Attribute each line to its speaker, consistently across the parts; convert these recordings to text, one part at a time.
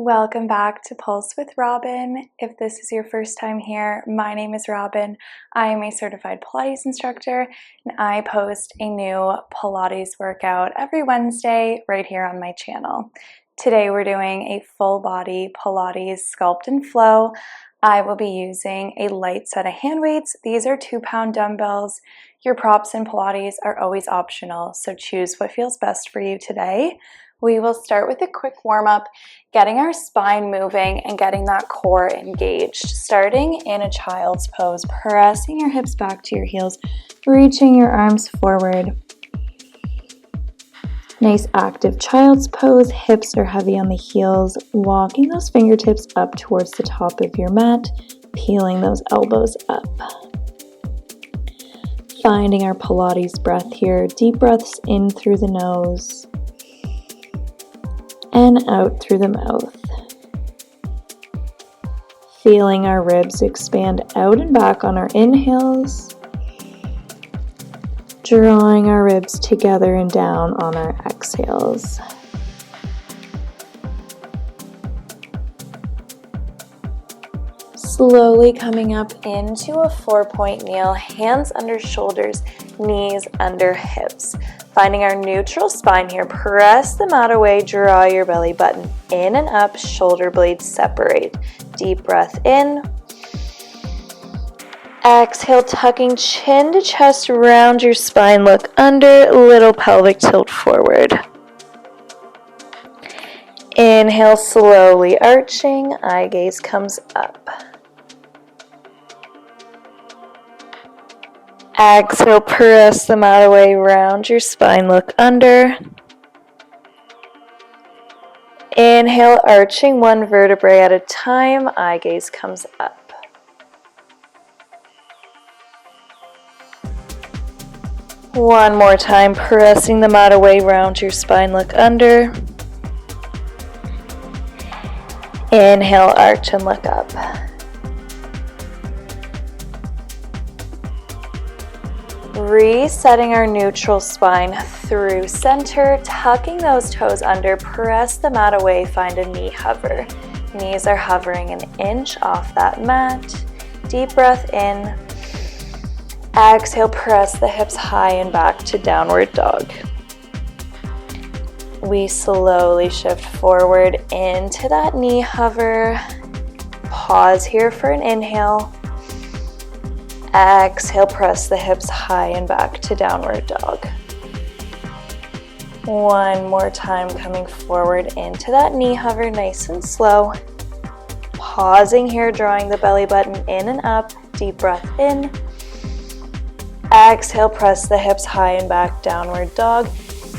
Speaker 1: Welcome back to Pulse with Robin. If this is your first time here, my name is Robin. I am a certified Pilates instructor and I post a new Pilates workout every Wednesday right here on my channel. Today we're doing a full body Pilates Sculpt and Flow. I will be using a light set of hand weights. These are 2-pound dumbbells. Your props in Pilates are always optional, so choose what feels best for you today. We will start with a quick warm-up, getting our spine moving and getting that core engaged. Starting in a child's pose, pressing your hips back to your heels, reaching your arms forward. Nice active child's pose, hips are heavy on the heels, walking those fingertips up towards the top of your mat, peeling those elbows up. Finding our Pilates breath here, deep breaths in through the nose and out through the mouth. Feeling our ribs expand out and back on our inhales, drawing our ribs together and down on our exhales. Slowly coming up into a 4-point kneel, hands under shoulders, knees under hips. Finding our neutral spine here, press the mat away, draw your belly button in and up, shoulder blades separate. Deep breath in. Exhale, tucking chin to chest, round your spine, look under, little pelvic tilt forward. Inhale, slowly arching, eye gaze comes up. Exhale, press the mat away, round your spine, look under. Inhale, arching one vertebrae at a time, eye gaze comes up. One more time, pressing the mat away, round your spine, look under. Inhale, arch and look up. Resetting our neutral spine through center, tucking those toes under, press the mat away, find a knee hover. Knees are hovering an inch off that mat. Deep breath in. Exhale, press the hips high and back to downward dog. We slowly shift forward into that knee hover. Pause here for an inhale. Exhale, press the hips high and back to downward dog. One more time, coming forward into that knee hover, nice and slow. Pausing here, drawing the belly button in and up. Deep breath in. Exhale, press the hips high and back, downward dog.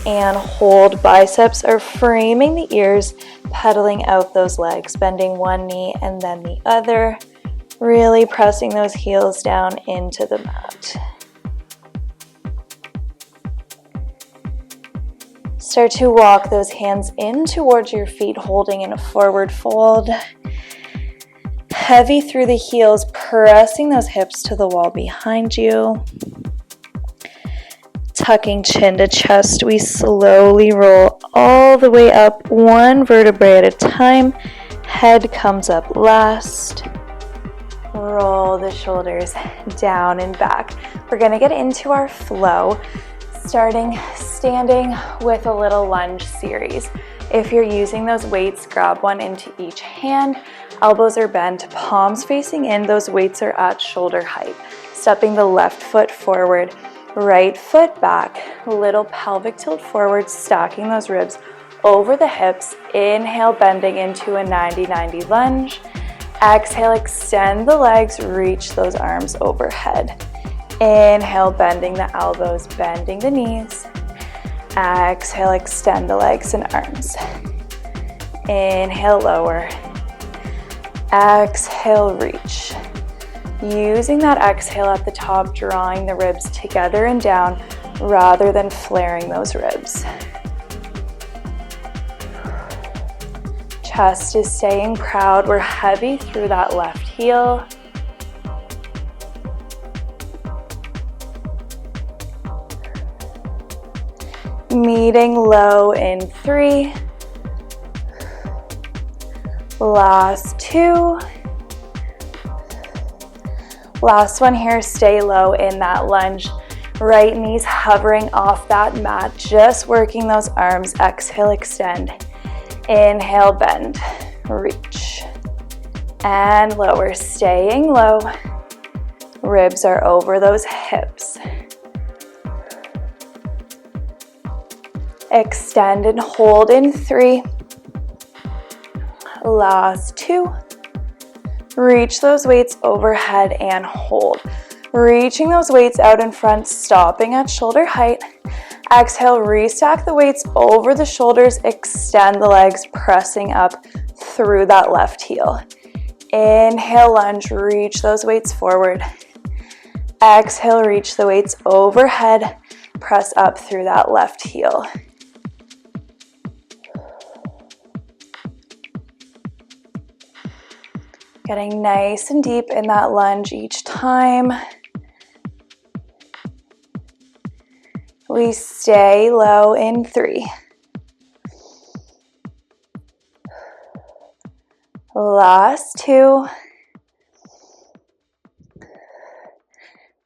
Speaker 1: And hold, biceps are framing the ears, pedaling out those legs, bending one knee and then the other. Really pressing those heels down into the mat. Start to walk those hands in towards your feet, holding in a forward fold. Heavy through the heels, pressing those hips to the wall behind you. Tucking chin to chest, we slowly roll all the way up, one vertebrae at a time. Head comes up last. Roll the shoulders down and back. We're going to get into our flow, starting standing with a little lunge series. If you're using those weights, grab one into each hand. Elbows are bent, palms facing in. Those weights are at shoulder height. Stepping the left foot forward, right foot back. Little pelvic tilt forward, stacking those ribs over the hips. Inhale, bending into a 90-90 lunge. Exhale, extend the legs, reach those arms overhead. Inhale, bending the elbows, bending the knees. Exhale, extend the legs and arms. Inhale, lower. Exhale, reach. Using that exhale at the top, drawing the ribs together and down rather than flaring those ribs. Chest is staying proud. We're heavy through that left heel. Meeting low in 3, Last 2. Last one here, stay low in that lunge. Right knees hovering off that mat, just working those arms. Exhale, extend. Inhale, bend, reach. And lower, staying low. Ribs are over those hips. Extend and hold in 3. Last 2. Reach those weights overhead and hold. Reaching those weights out in front, stopping at shoulder height. Exhale, restack the weights over the shoulders, extend the legs, pressing up through that left heel. Inhale, lunge, reach those weights forward. Exhale, reach the weights overhead, press up through that left heel. Getting nice and deep in that lunge each time. We stay low in 3. Last 2.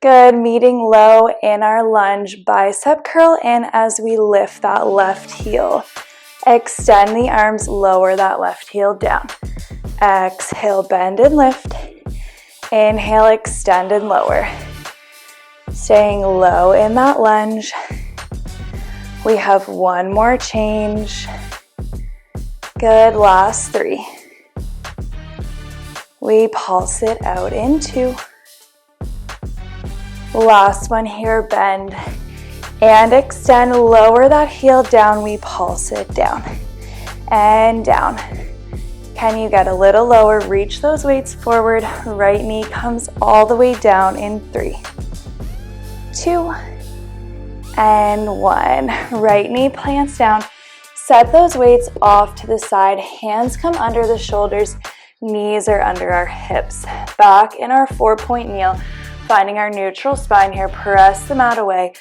Speaker 1: Good, meeting low in our lunge, bicep curl in as we lift that left heel. Extend the arms, lower that left heel down. Exhale, bend and lift. Inhale, extend and lower. Staying low in that lunge. We have one more change. Good, last 3. We pulse it out in 2. Last one here, bend and extend, lower that heel down, we pulse it down and down. Can you get a little lower? Reach those weights forward, right knee comes all the way down in 3, 2, and 1. Right knee plants down, set those weights off to the side, hands come under the shoulders, knees are under our hips. Back in our 4-point kneel, finding our neutral spine here, press the mat away,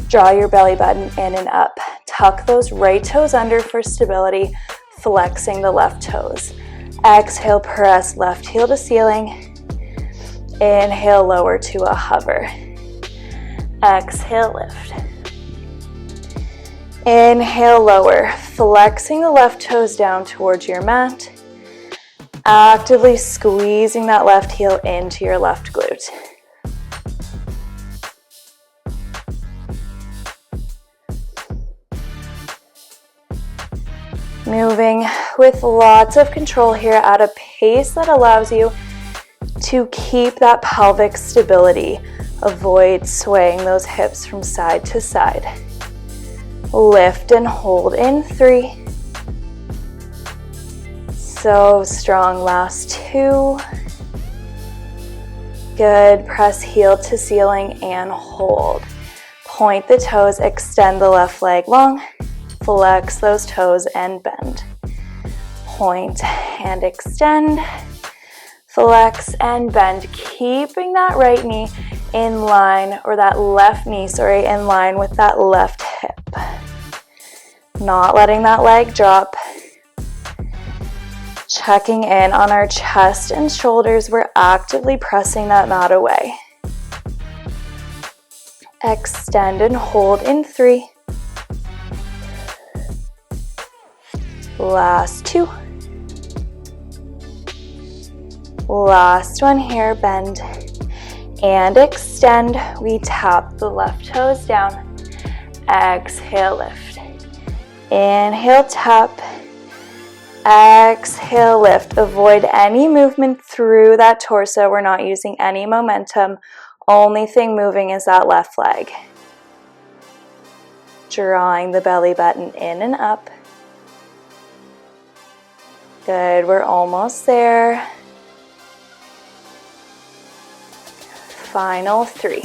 Speaker 1: draw your belly button in and up. Tuck those right toes under for stability, flexing the left toes. Exhale, press left heel to ceiling. Inhale, lower to a hover. Exhale, lift. Inhale, lower, flexing the left toes down towards your mat. Actively squeezing that left heel into your left glute. Moving with lots of control here at a pace that allows you to keep that pelvic stability. Avoid swaying those hips from side to side. Lift and hold in 3. So strong, last 2. Good, press heel to ceiling and hold. Point the toes, extend the left leg long. Flex those toes and bend. Point and extend. Flex and bend. Keeping that right knee in line, or that left knee, sorry, in line with that left hip. Not letting that leg drop. Checking in on our chest and shoulders. We're actively pressing that mat away. Extend and hold in 3. Last 2. Last one here, bend and extend. We tap the left toes down. Exhale, lift. Inhale, tap. Exhale, lift. Avoid any movement through that torso. We're not using any momentum. Only thing moving is that left leg. Drawing the belly button in and up. Good, we're almost there. Final 3.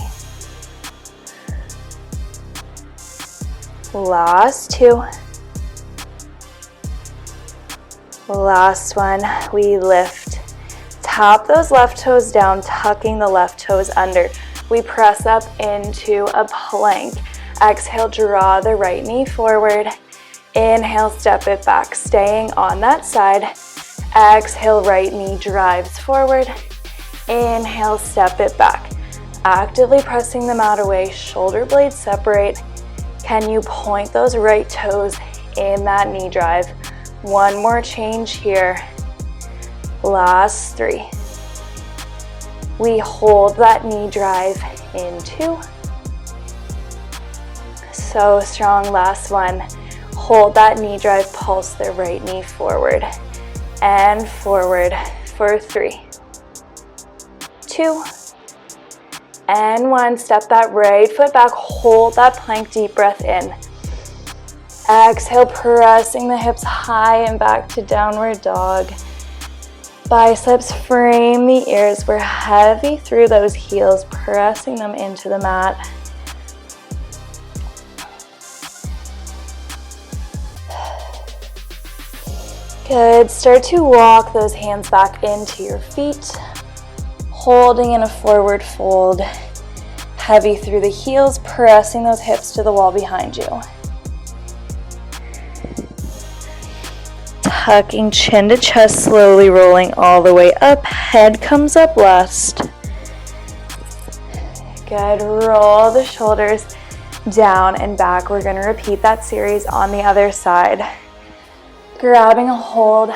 Speaker 1: Last 2. Last one, we lift. Tap those left toes down, tucking the left toes under. We press up into a plank. Exhale, draw the right knee forward. Inhale, step it back, staying on that side. Exhale, right knee drives forward. Inhale, step it back. Actively pressing the mat away, shoulder blades separate. Can you point those right toes in that knee drive? One more change here. Last 3. We hold that knee drive in 2. So strong, last 1. Hold that knee drive, pulse the right knee forward and forward for 3, 2, and 1. Step that right foot back, hold that plank, deep breath in. Exhale, pressing the hips high and back to downward dog. Biceps frame the ears. We're heavy through those heels, pressing them into the mat. Good. Start to walk those hands back into your feet, holding in a forward fold. Heavy through the heels, pressing those hips to the wall behind you. Tucking chin to chest, slowly rolling all the way up. Head comes up last. Good. Roll the shoulders down and back. We're going to repeat that series on the other side. Grabbing a hold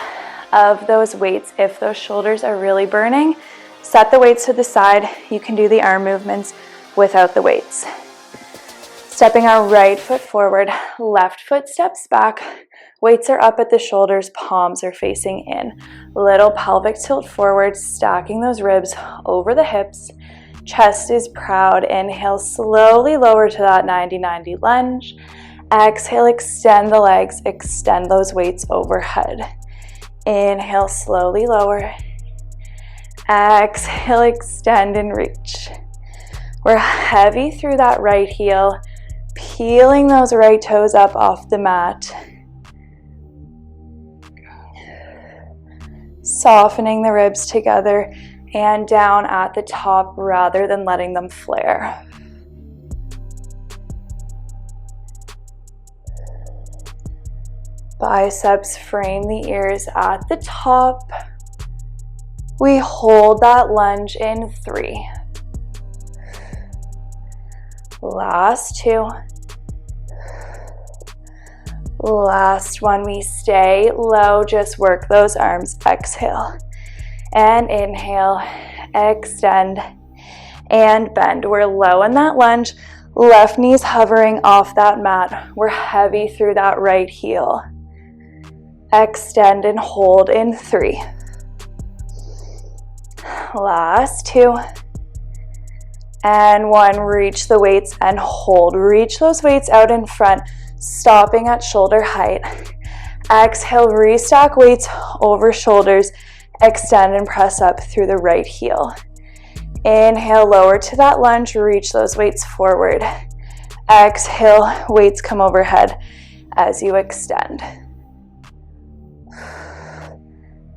Speaker 1: of those weights. If those shoulders are really burning, set the weights to the side. You can do the arm movements without the weights. Stepping our right foot forward, left foot steps back. Weights are up at the shoulders, palms are facing in. Little pelvic tilt forward, stacking those ribs over the hips. Chest is proud. Inhale, slowly lower to that 90-90 lunge. Exhale, extend the legs, extend those weights overhead. Inhale, slowly lower. Exhale, extend and reach. We're heavy through that right heel, peeling those right toes up off the mat. Softening the ribs together and down at the top rather than letting them flare. Biceps frame the ears at the top. We hold that lunge in 3. Last 2. Last 1. We stay low, just work those arms. Exhale and inhale, extend and bend. We're low in that lunge. Left knee's hovering off that mat. We're heavy through that right heel. Extend and hold in 3. Last 2. And 1. Reach the weights and hold. Reach those weights out in front, stopping at shoulder height. Exhale, restack weights over shoulders. Extend and press up through the right heel. Inhale, lower to that lunge. Reach those weights forward. Exhale, weights come overhead as you extend.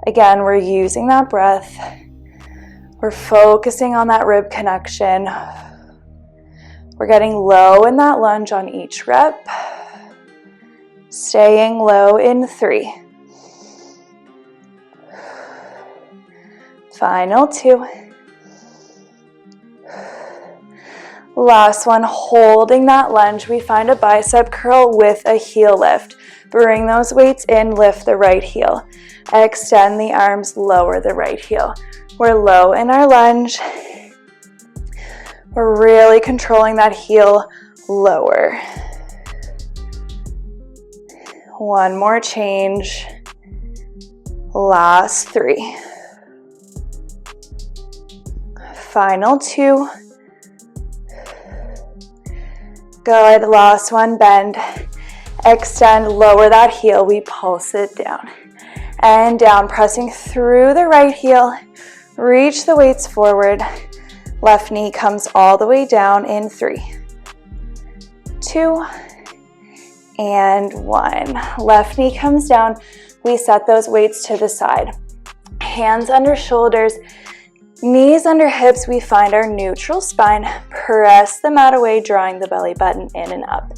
Speaker 1: Again, we're using that breath. We're focusing on that rib connection. We're getting low in that lunge on each rep. Staying low in 3. Final 2. Last 1, holding that lunge. We find a bicep curl with a heel lift. Bring those weights in, lift the right heel. Extend the arms, lower the right heel. We're low in our lunge. We're really controlling that heel lower. 1 more change. Last 3. Final 2. Good. Last 1, bend. Extend, lower that heel. We pulse it down and down, pressing through the right heel. Reach the weights forward. Left knee comes all the way down in 3, 2, and 1. Left knee comes down. We set those weights to the side. Hands under shoulders, knees under hips. We find our neutral spine. Press the mat away, drawing the belly button in and up.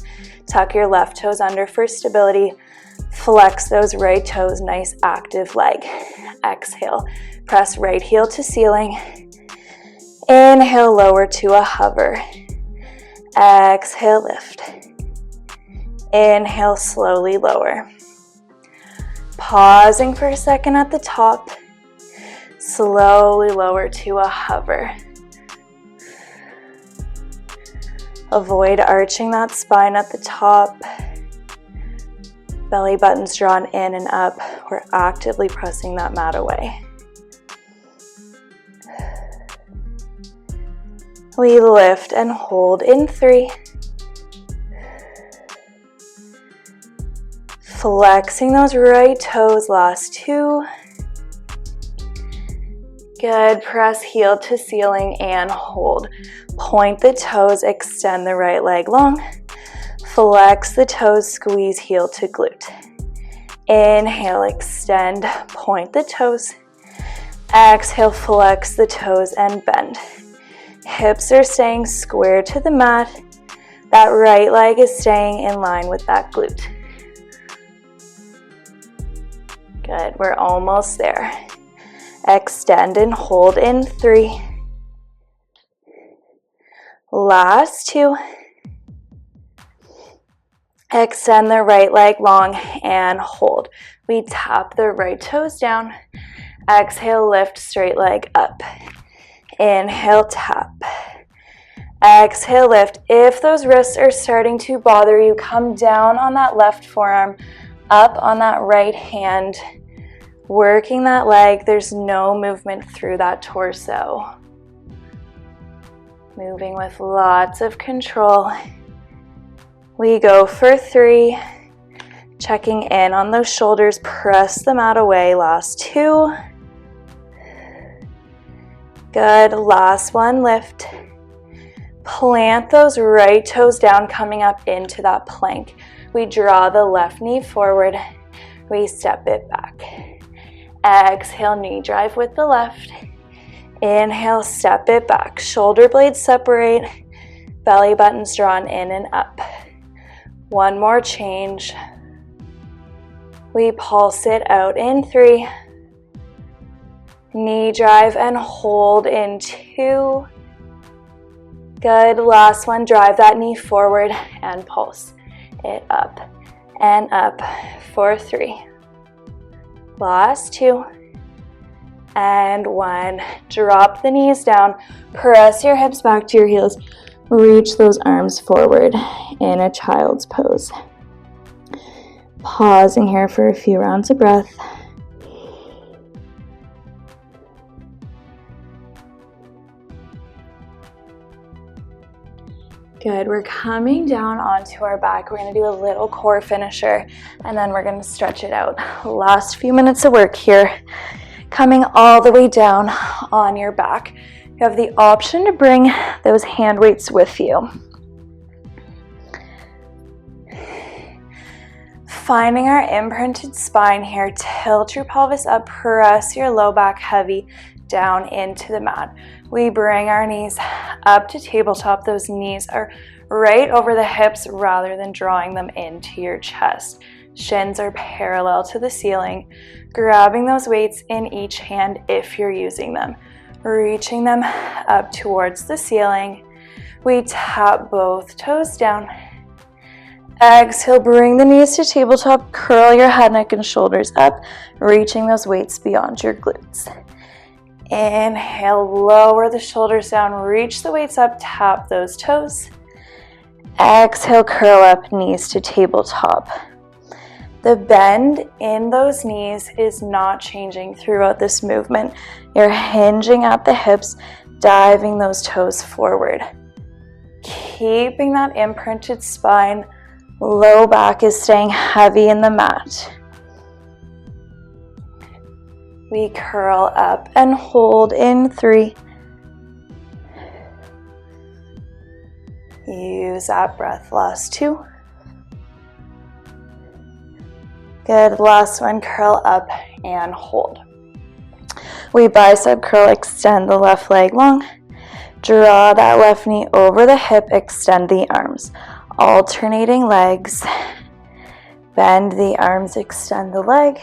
Speaker 1: Tuck your left toes under for stability. Flex those right toes, nice active leg. Exhale, press right heel to ceiling. Inhale, lower to a hover. Exhale, lift. Inhale, slowly lower. Pausing for a second at the top. Slowly lower to a hover. Avoid arching that spine at the top. Belly button's drawn in and up. We're actively pressing that mat away. We lift and hold in 3. Flexing those right toes, last 2. Good, press heel to ceiling and hold. Point the toes, extend the right leg long. Flex the toes, squeeze heel to glute. Inhale, extend, point the toes. Exhale, flex the toes and bend. Hips are staying square to the mat. That right leg is staying in line with that glute. Good, we're almost there. Extend and hold in 3. Last 2. Extend the right leg long and hold. We tap the right toes down. Exhale, lift, straight leg up. Inhale, tap. Exhale, lift. If those wrists are starting to bother you, come down on that left forearm, up on that right hand. Working that leg, there's no movement through that torso. Moving with lots of control. We go for 3. Checking in on those shoulders, press the mat away, last 2. Good, last 1, lift. Plant those right toes down, coming up into that plank. We draw the left knee forward, we step it back. Exhale, knee drive with the left. Inhale, step it back. Shoulder blades separate, belly buttons drawn in and up. 1 more change. We pulse it out in 3. Knee drive and hold in 2. Good, last 1, drive that knee forward and pulse it up and up for 3. Last 2. And 1. Drop the knees down, press your hips back to your heels, reach those arms forward in a child's pose. Pausing here for a few rounds of breath. Good, we're coming down onto our back. We're gonna do a little core finisher and then we're gonna stretch it out. Last few minutes of work here. Coming all the way down on your back. You have the option to bring those hand weights with you. Finding our imprinted spine here, tilt your pelvis up, press your low back heavy down into the mat. We bring our knees up to tabletop. Those knees are right over the hips rather than drawing them into your chest. Shins are parallel to the ceiling, grabbing those weights in each hand if you're using them, reaching them up towards the ceiling. We tap both toes down. Exhale, bring the knees to tabletop, curl your head, neck, and shoulders up, reaching those weights beyond your glutes. Inhale, lower the shoulders down, reach the weights up, tap those toes. Exhale, curl up, knees to tabletop. The bend in those knees is not changing throughout this movement. You're hinging at the hips, diving those toes forward. Keeping that imprinted spine, low back is staying heavy in the mat. We curl up and hold in 3. Use that breath, last 2. Good, last 1, curl up and hold. We bicep curl, extend the left leg long. Draw that left knee over the hip, extend the arms. Alternating legs. Bend the arms, extend the leg.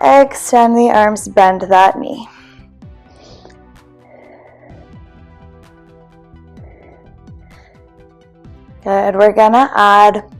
Speaker 1: Extend the arms, bend that knee. Good. We're gonna add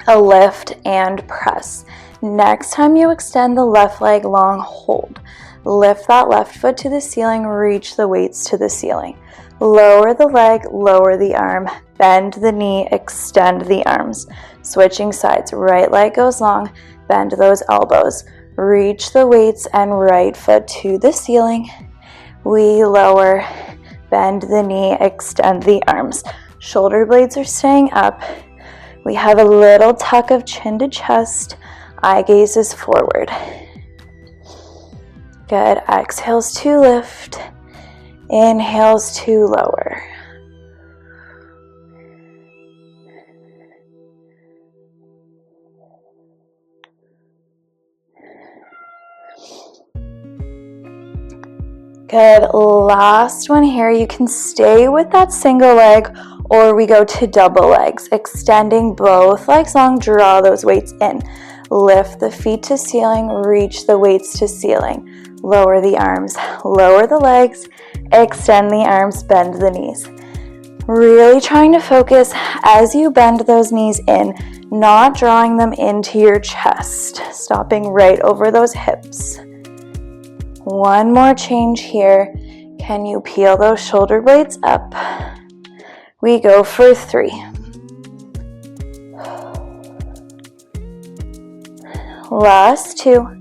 Speaker 1: a lift and press. Next time you extend the left leg long, hold. Lift that left foot to the ceiling, reach the weights to the ceiling. Lower the leg, lower the arm, bend the knee, extend the arms. Switching sides, right leg goes long, bend those elbows. Reach the weights and right foot to the ceiling. We lower, bend the knee, extend the arms. Shoulder blades are staying up. We have a little tuck of chin to chest. Eye gaze is forward. Good. Exhales to lift. Inhales to lower. Good. Last one here. You can stay with that single leg or we go to double legs. Extending both legs long, draw those weights in. Lift the feet to ceiling, reach the weights to ceiling. Lower the arms, lower the legs, extend the arms, bend the knees. Really trying to focus as you bend those knees in, not drawing them into your chest. Stopping right over those hips. One more change here. Can you peel those shoulder blades up? We go for 3. Last 2.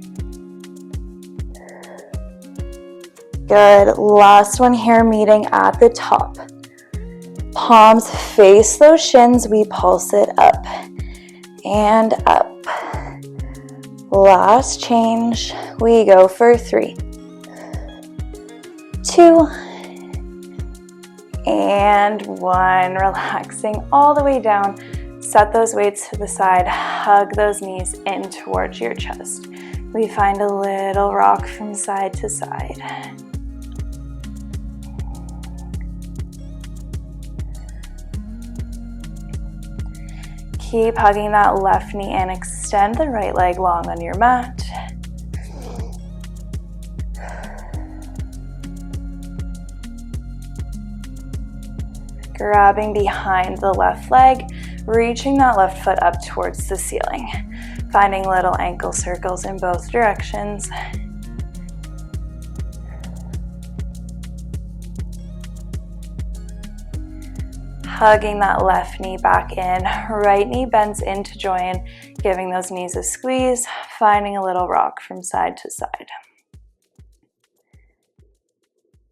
Speaker 1: Good. Last one here, meeting at the top. Palms face those shins. We pulse it up and up. Last change. We go for 3, 2, and 1. Relaxing all the way down. Set those weights to the side. Hug those knees in towards your chest. We find a little rock from side to side. Keep hugging that left knee in. Extend the right leg long on your mat. Grabbing behind the left leg, reaching that left foot up towards the ceiling. Finding little ankle circles in both directions. Hugging that left knee back in, right knee bends in to join, giving those knees a squeeze, finding a little rock from side to side.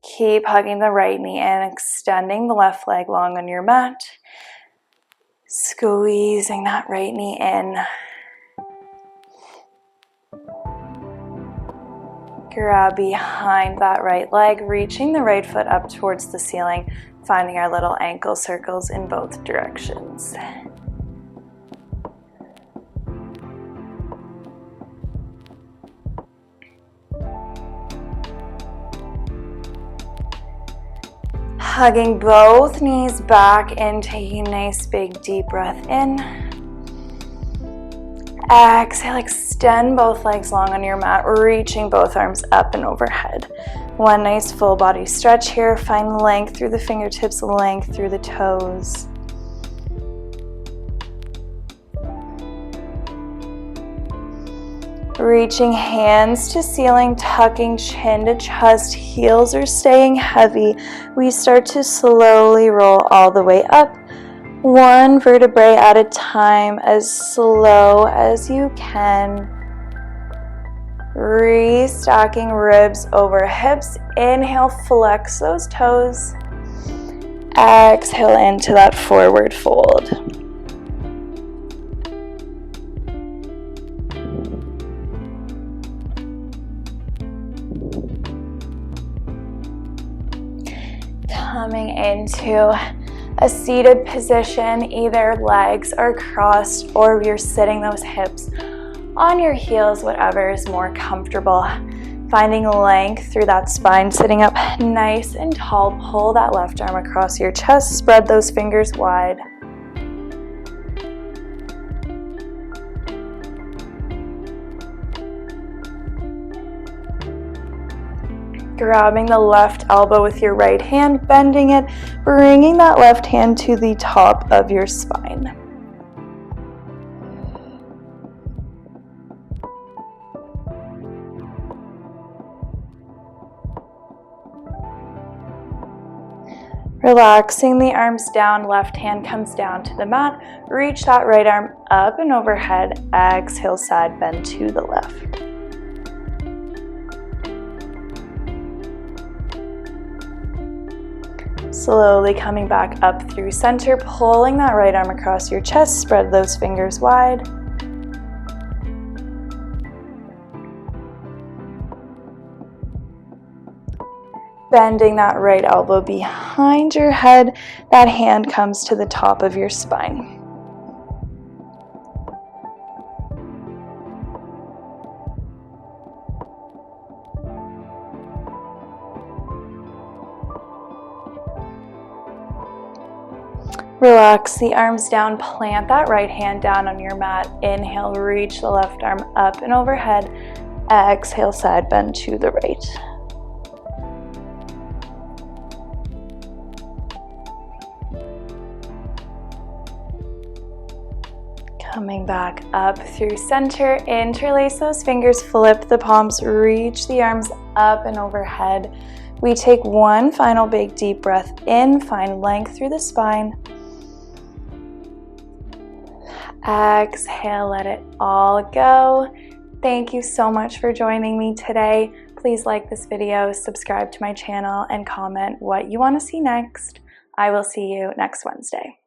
Speaker 1: Keep hugging the right knee in, extending the left leg long on your mat, squeezing that right knee in. Grab behind that right leg, reaching the right foot up towards the ceiling, finding our little ankle circles in both directions. Hugging both knees back in, taking a nice big deep breath in. Exhale, extend both legs long on your mat, reaching both arms up and overhead. One nice full body stretch here. Find length through the fingertips, length through the toes. Reaching hands to ceiling, tucking chin to chest, heels are staying heavy. We start to slowly roll all the way up, one vertebrae at a time, as slow as you can. Restacking ribs over hips. Inhale, flex those toes. Exhale into that forward fold. Coming into a seated position, either legs are crossed or you're sitting those hips on your heels, whatever is more comfortable. Finding length through that spine, sitting up nice and tall. Pull that left arm across your chest, spread those fingers wide. Grabbing the left elbow with your right hand, bending it, bringing that left hand to the top of your spine. Relaxing the arms down, left hand comes down to the mat. Reach that right arm up and overhead. Exhale, side bend to the left. Slowly coming back up through center, pulling that right arm across your chest. Spread those fingers wide. Bending that right elbow behind your head, that hand comes to the top of your spine. Relax the arms down, plant that right hand down on your mat. Inhale, reach the left arm up and overhead. Exhale, side bend to the right. Coming back up through center, interlace those fingers, flip the palms, reach the arms up and overhead. We take one final big deep breath in, find length through the spine. Exhale, let it all go. Thank you so much for joining me today. Please like this video, subscribe to my channel, and comment what you want to see next. I will see you next Wednesday.